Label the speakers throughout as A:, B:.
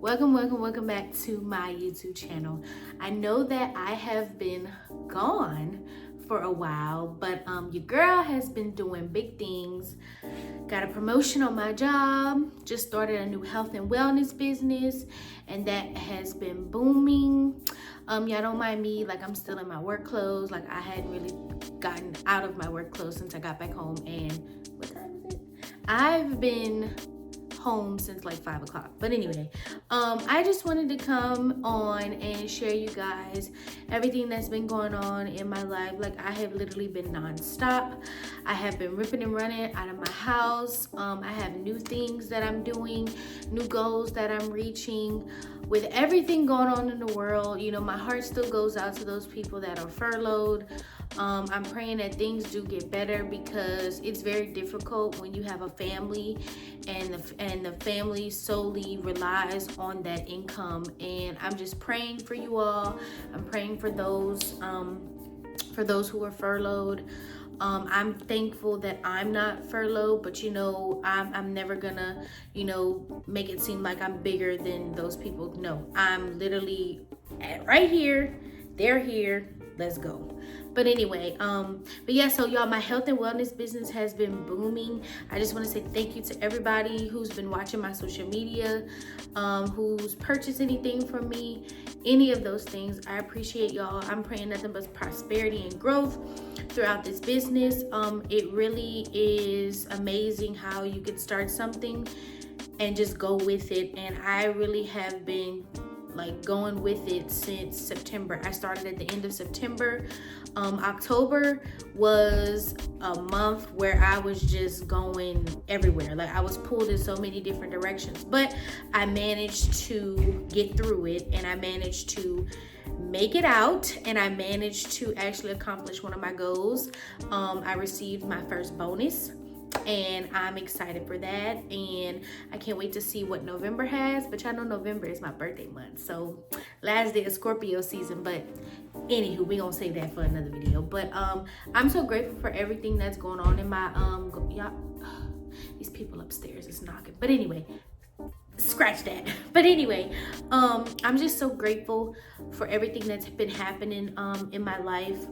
A: Welcome back to my YouTube channel. I know that I have been gone for a while, but your girl has been doing big things. Got a promotion on my job, just started a new health and wellness business, and that has been booming. Y'all don't mind me, like I'm still in my work clothes, like I hadn't really gotten out of my work clothes since I got back home. And what time is it? I've been home since like 5 o'clock, but anyway, I just wanted to come on and share you guys everything that's been going on in my life. Like I have literally been non-stop. I have been ripping and running out of my house. I have new things that I'm doing, new goals that I'm reaching. With everything going on in the world, you know, my heart still goes out to those people that are furloughed. I'm praying that things do get better, because it's very difficult when you have a family and the family solely relies on that income. And I'm just praying for you all. I'm praying for those who are furloughed. I'm thankful that I'm not furloughed, but you know, I'm never gonna, you know, make it seem like I'm bigger than those people. No, I'm literally right here, they're here, let's go. But anyway, but yeah, so y'all, my health and wellness business has been booming. I just want to say thank you to everybody who's been watching my social media, who's purchased anything from me, any of those things. I appreciate y'all. I'm praying nothing but prosperity and growth throughout this business. It really is amazing how you could start something and just go with it. And I really have been like going with it since September. I started at the end of September. October was a month where I was just going everywhere. Like I was pulled in so many different directions, but I managed to get through it, and I managed to make it out, and I managed to actually accomplish one of my goals. I received my first bonus, and I'm excited for that, and I can't wait to see what November has. But y'all know November is my birthday month, so last day of Scorpio season. But anywho, we gonna save that for another video. But I'm so grateful for everything that's going on in my y'all, these people upstairs is knocking. But anyway, scratch that. But anyway, I'm just so grateful for everything that's been happening in my life.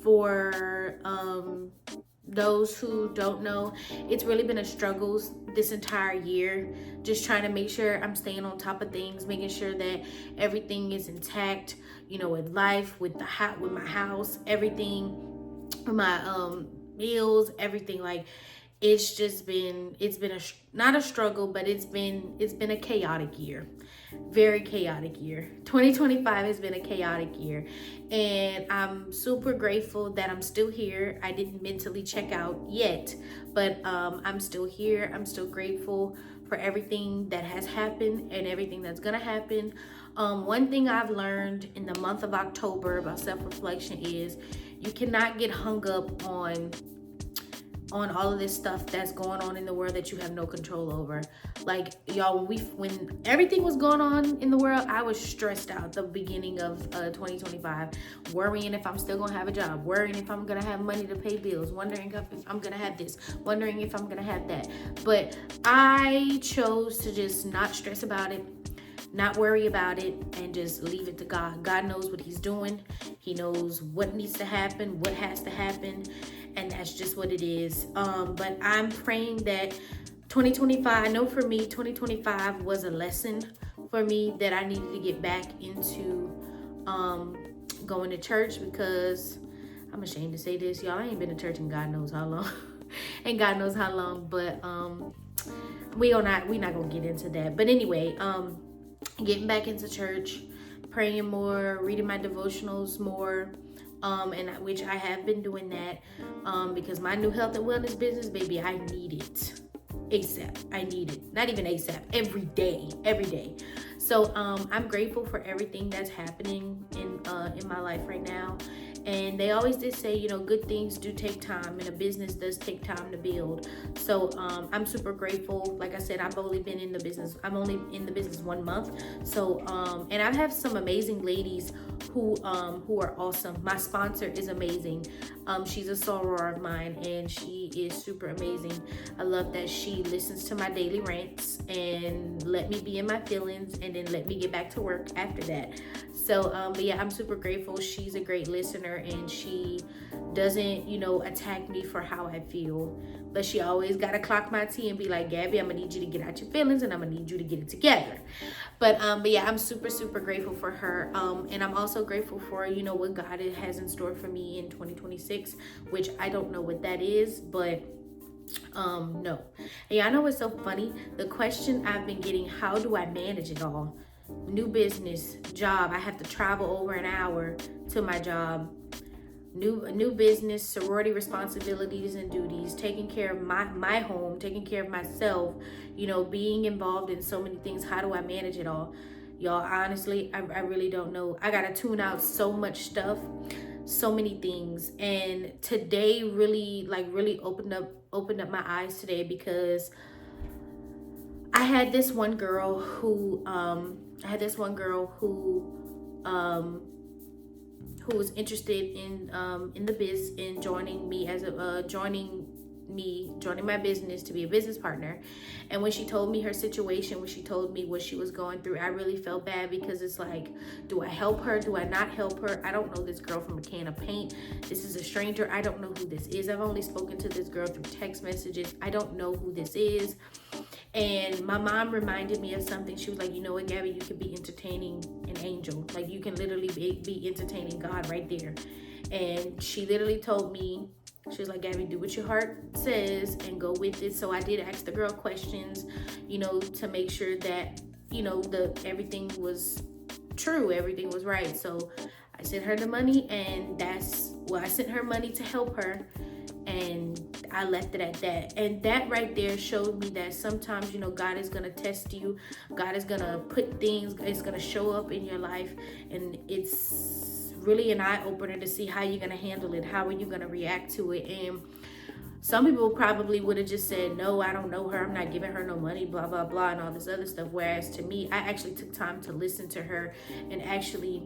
A: For those who don't know, it's really been a struggle this entire year, just trying to make sure I'm staying on top of things, making sure that everything is intact, you know, with life, with my house, everything, with my meals, everything. Like it's been not a struggle, but it's been a chaotic year. Very chaotic year. 2025 has been a chaotic year, and I'm super grateful that I'm still here. I didn't mentally check out yet, but I'm still here. I'm still grateful for everything that has happened and everything that's gonna happen. One thing I've learned in the month of October about self-reflection is you cannot get hung up on all of this stuff that's going on in the world that you have no control over. Like y'all, when everything was going on in the world, I was stressed out the beginning of 2025, worrying if I'm still gonna have a job, worrying if I'm gonna have money to pay bills, wondering if I'm gonna have this, wondering if I'm gonna have that. But I chose to just not stress about it, not worry about it, and just leave it to God. God knows what he's doing. He knows what needs to happen, what has to happen, and that's just what it is. But I'm praying that 2025, I know for me, 2025 was a lesson for me that I needed to get back into going to church, because I'm ashamed to say this, y'all, I ain't been to church in God knows how long. And God knows how long, but we're not gonna get into that. But anyway, getting back into church, praying more, reading my devotionals more, and which I have been doing that, because my new health and wellness business, baby, I need it ASAP. I need it, not even ASAP, every day. So I'm grateful for everything that's happening in my life right now, And they always did say, you know, good things do take time, and a business does take time to build. So I'm super grateful. Like I said, I'm only in the business 1 month. So and I have some amazing ladies who are awesome. My sponsor is amazing. She's a soror of mine, and she is super amazing. I love that she listens to my daily rants and let me be in my feelings, and then let me get back to work after that. So but yeah, I'm super grateful. She's a great listener, and she doesn't, you know, attack me for how I feel, but she always gotta clock my tea and be like, Gabby, I'm gonna need you to get out your feelings, and I'm gonna need you to get it together. But yeah, I'm super grateful for her. And I'm also grateful for, you know, what God has in store for me in 2026, which I don't know what that is, but no. And yeah, I know it's so funny. The question I've been getting, how do I manage it all? New business, job, I have to travel over an hour to my job. New business, sorority responsibilities and duties, taking care of my home, taking care of myself, you know, being involved in so many things. How do I manage it all? Y'all, honestly, I really don't know. I gotta tune out so much stuff, so many things. And today really opened up my eyes today, because I had this one girl who who was interested in the biz, in joining me as a joining my business to be a business partner. And when she told me her situation, when she told me what she was going through, I really felt bad, because it's like, do I help her? Do I not help her? I don't know this girl from a can of paint. This is a stranger. I don't know who this is. I've only spoken to this girl through text messages. I don't know who this is. And my mom reminded me of something. She was like, you know what, Gabby, you could be entertaining an angel. Like, you can literally be entertaining God right there. And she literally told me, she was like, Gabby, do what your heart says and go with it. So I did ask the girl questions, you know, to make sure that, you know, everything was true, everything was right. So I sent her the money, and I sent her money to help her, and I left it at that. And that right there showed me that sometimes, you know, God is going to test you. God is going to put things, it's going to show up in your life, and it's really an eye-opener to see how you're going to handle it. How are you going to react to it? And some people probably would have just said, no, I don't know her, I'm not giving her no money, blah blah blah, and all this other stuff. Whereas to me, I actually took time to listen to her and actually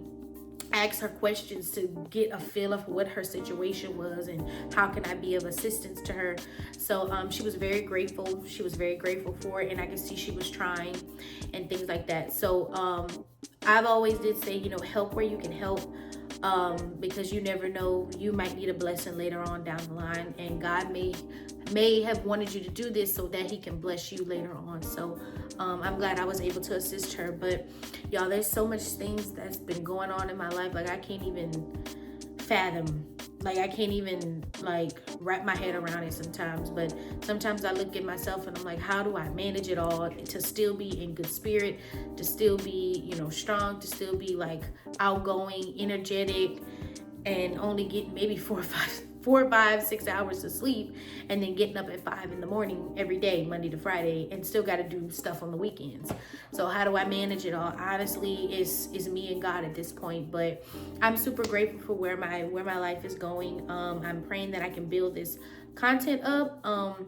A: ask her questions to get a feel of what her situation was and how can I be of assistance to her. So she was very grateful. She was very grateful for it, and I could see she was trying and things like that. So I've always did say, you know, help where you can help, because you never know, you might need a blessing later on down the line, and God may have wanted you to do this so that he can bless you later on. So I'm glad I was able to assist her. But y'all, there's so much things that's been going on in my life, like I can't even fathom, like I can't even like wrap my head around it sometimes. But sometimes I look at myself and I'm like, how do I manage it all to still be in good spirit, to still be, you know, strong, to still be like outgoing, energetic, and only get maybe 4 or 5, 6 hours of sleep, and then getting up at 5 in the morning every day, Monday to Friday, and still got to do stuff on the weekends. So how do I manage it all? Honestly, it's me and God at this point. But I'm super grateful for where my life is going. I'm praying that I can build this content up on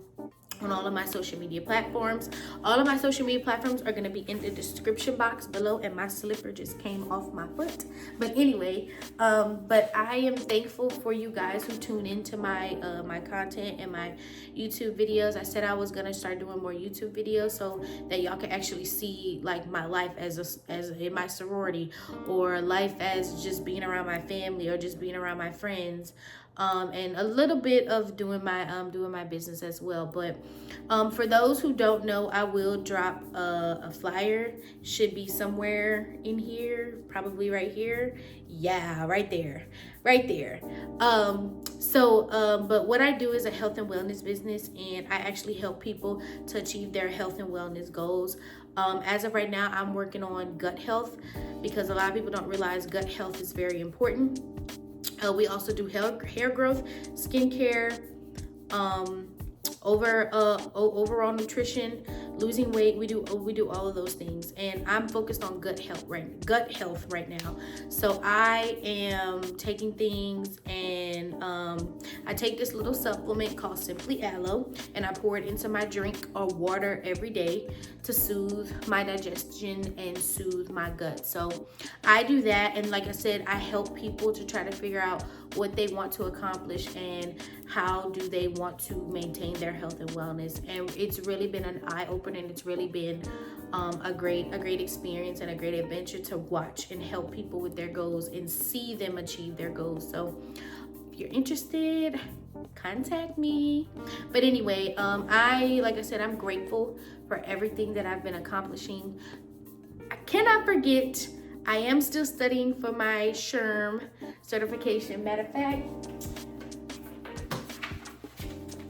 A: all of my social media platforms. All of my social media platforms are going to be in the description box below, and my slipper just came off my foot. But anyway, but I am thankful for you guys who tune into my my content and my YouTube videos. I said I was going to start doing more YouTube videos so that y'all can actually see like my life as in my sorority, or life as just being around my family, or just being around my friends. And a little bit of doing my business as well. But for those who don't know, I will drop a flyer. Should be somewhere in here, probably right here. Yeah, right there. But what I do is a health and wellness business, and I actually help people to achieve their health and wellness goals. As of right now, I'm working on gut health, because a lot of people don't realize gut health is very important. We also do hair growth, skincare, overall nutrition, losing weight. We do all of those things, and I'm focused on gut health right now. So I am taking things, and I take this little supplement called Simply Aloe, and I pour it into my drink or water every day to soothe my digestion and soothe my gut. So I do that, and like I said, I help people to try to figure out what they want to accomplish and how do they want to maintain their health and wellness. And it's really been an eye-opener, and it's really been a great experience and a great adventure to watch and help people with their goals and see them achieve their goals. So if you're interested, contact me. But anyway, like I said, I'm grateful for everything that I've been accomplishing. I cannot forget, I am still studying for my SHRM certification. Matter of fact,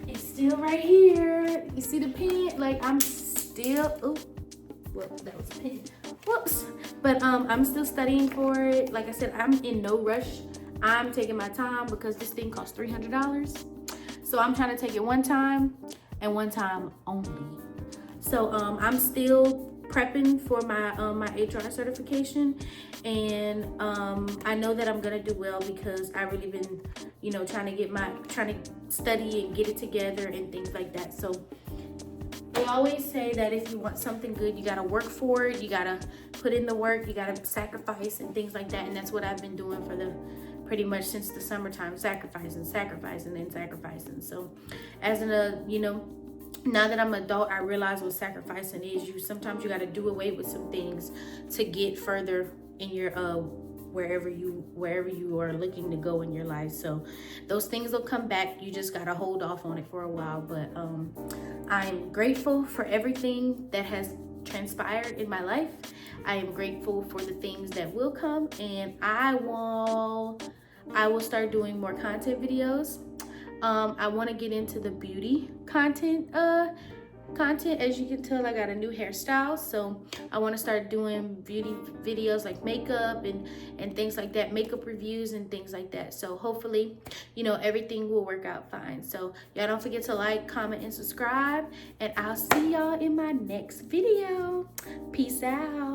A: it's still right here. You see the pen? Like, I'm still, oh, well, that was a pen. Whoops. But I'm still studying for it. Like I said, I'm in no rush. I'm taking my time because this thing costs $300. So I'm trying to take it one time and one time only. So I'm still prepping for my my HR certification, and I know that I'm gonna do well because I really been, you know, trying to study and get it together and things like that. So they always say that if you want something good, you gotta work for it, you gotta put in the work, you gotta sacrifice and things like that. And that's what I've been doing for pretty much since the summertime, sacrificing and sacrificing. So as you know, now that I'm an adult, I realize what sacrificing is. Sometimes you got to do away with some things to get further in your wherever you are looking to go in your life. So those things will come back. You just got to hold off on it for a while. But I'm grateful for everything that has transpired in my life. I am grateful for the things that will come, and I will start doing more content videos. I want to get into the beauty content. As you can tell, I got a new hairstyle, so I want to start doing beauty videos like makeup and things like that, makeup reviews and things like that. So hopefully, you know, everything will work out fine. So y'all don't forget to like, comment, and subscribe, and I'll see y'all in my next video. Peace out.